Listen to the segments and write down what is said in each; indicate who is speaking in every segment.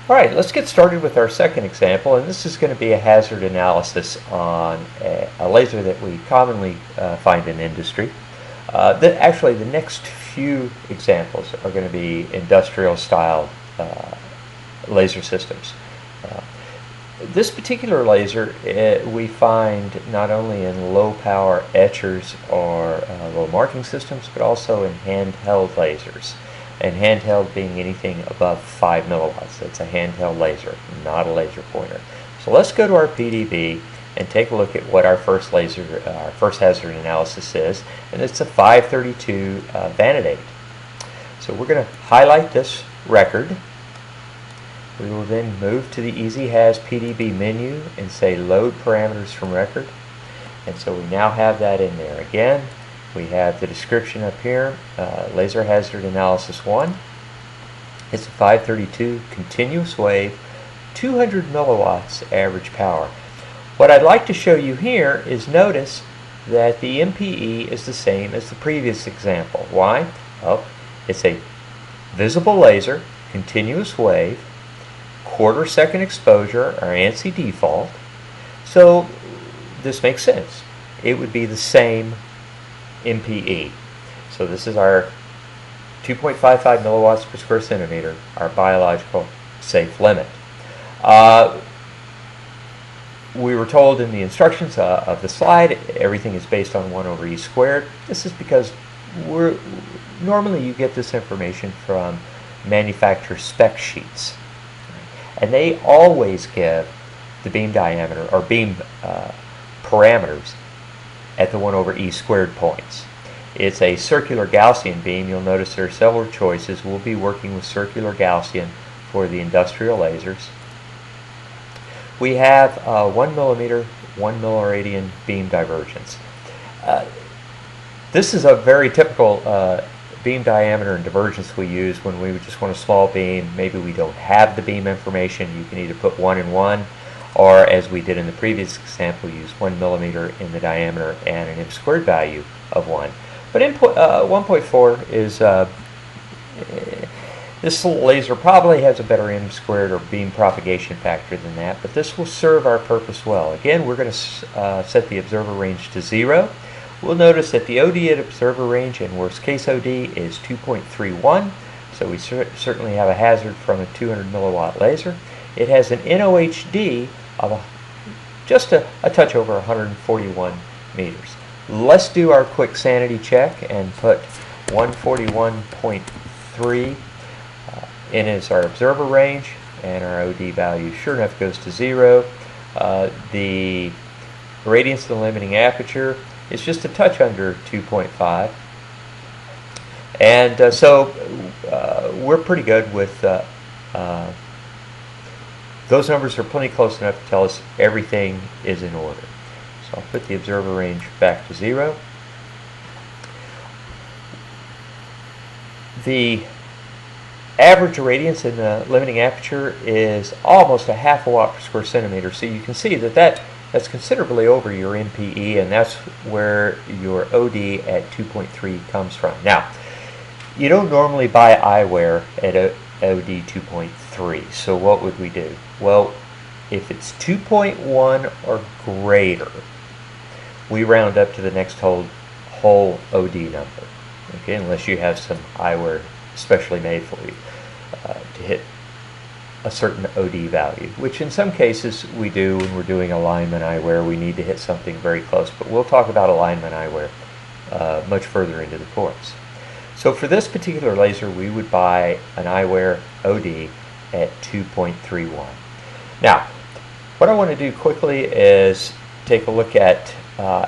Speaker 1: All right, let's get started with our second example, and this is going to be a hazard analysis on a laser that we commonly find in industry. Actually, the next few examples are going to be industrial-style laser systems. Uh, this particular laser we find not only in low-power etchers or low marking systems, but also in handheld lasers. And handheld being anything above 5 milliwatts. That's a handheld laser, not a laser pointer. So let's go to our PDB and take a look at what our first hazard analysis is, and it's a 532 vanadate. So we're going to highlight this record. We will then move to the EasyHaz PDB menu and say Load Parameters from Record. And so we now have that in there. Again, we have the description up here, Laser Hazard Analysis 1. It's a 532 continuous wave, 200 milliwatts average power. What I'd like to show you here is notice that the MPE is the same as the previous example. Why? Well, it's a visible laser, continuous wave, quarter-second exposure, or ANSI default. So this makes sense. It would be the same MPE. So this is our 2.55 milliwatts per square centimeter, our biological safe limit. We were told in the instructions of the slide everything is based on 1 over E squared. This is because normally you get this information from manufacturer spec sheets, and they always give the beam diameter or beam parameters at the 1 over E squared points. It's a circular Gaussian beam. You'll notice there are several choices. We'll be working with circular Gaussian for the industrial lasers. We have 1 millimeter, 1 milliradian beam divergence. This is a very typical beam diameter and divergence we use when we just want a small beam. Maybe we don't have the beam information. You can either put 1 and 1, or as we did in the previous example, use 1 millimeter in the diameter and an m² value of 1. But 1.4 is, this laser probably has a better m² or beam propagation factor than that, but this will serve our purpose well. Again, we're going to set the observer range to 0. We'll notice that the OD at observer range and worst case OD is 2.31, so we certainly have a hazard from a 200 milliwatt laser. It has an NOHD of just a touch over 141 meters. Let's do our quick sanity check and put 141.3 in as our observer range, and our OD value sure enough goes to 0. The radiance of the limiting aperture is just a touch under 2.5, and so we're pretty good with those numbers are plenty close enough to tell us everything is in order. So I'll put the observer range back to 0. The average irradiance in the limiting aperture is almost a half a watt per square centimeter. So you can see that that's considerably over your MPE, and that's where your OD at 2.3 comes from. Now, you don't normally buy eyewear at OD 2.3, so what would we do? Well, if it's 2.1 or greater, we round up to the next whole OD number. Okay, unless you have some eyewear specially made for you to hit a certain OD value, which in some cases we do when we're doing alignment eyewear. We need to hit something very close, but we'll talk about alignment eyewear much further into the course. So for this particular laser, we would buy an eyewear OD at 2.31. Now, what I want to do quickly is take a look at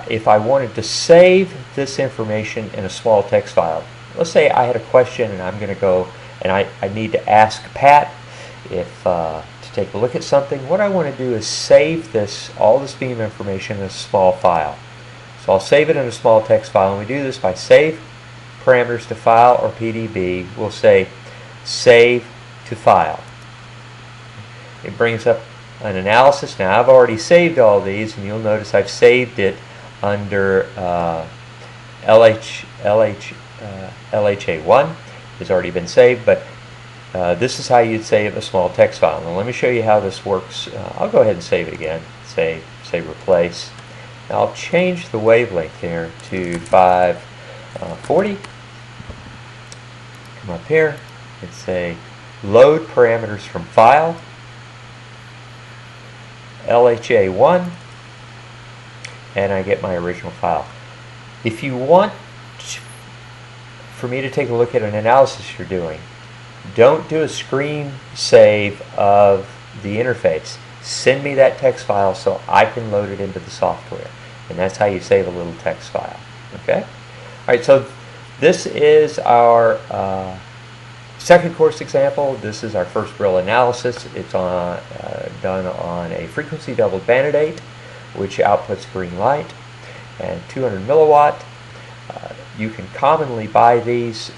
Speaker 1: if I wanted to save this information in a small text file. Let's say I had a question and I'm going to go and I need to ask Pat to take a look at something. What I want to do is save all this beam information in a small file. So I'll save it in a small text file, and we do this by save parameters to file or PDB. We'll say save to file. It brings up an analysis. Now I've already saved all these, and you'll notice I've saved it under LHA1 has already been saved, but this is how you'd save a small text file. Now let me show you how this works. I'll go ahead and save it again. Say replace. Now I'll change the wavelength here to 540. Come up here and say load parameters from file, LHA1, and I get my original file. If you want for me to take a look at an analysis you're doing, don't do a screen save of the interface. Send me that text file so I can load it into the software. And that's how you save a little text file. Okay? Alright, so this is our second course example. This is our first real analysis. It's done on a frequency doubled Vanadate, which outputs green light, and 200 milliwatt. You can commonly buy these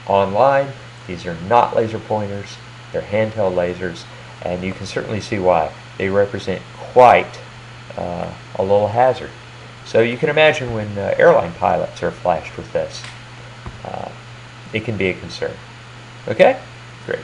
Speaker 1: online. These are not laser pointers, they're handheld lasers, and you can certainly see why. They represent quite a little hazard. So you can imagine when airline pilots are flashed with this, it can be a concern. Okay? Great.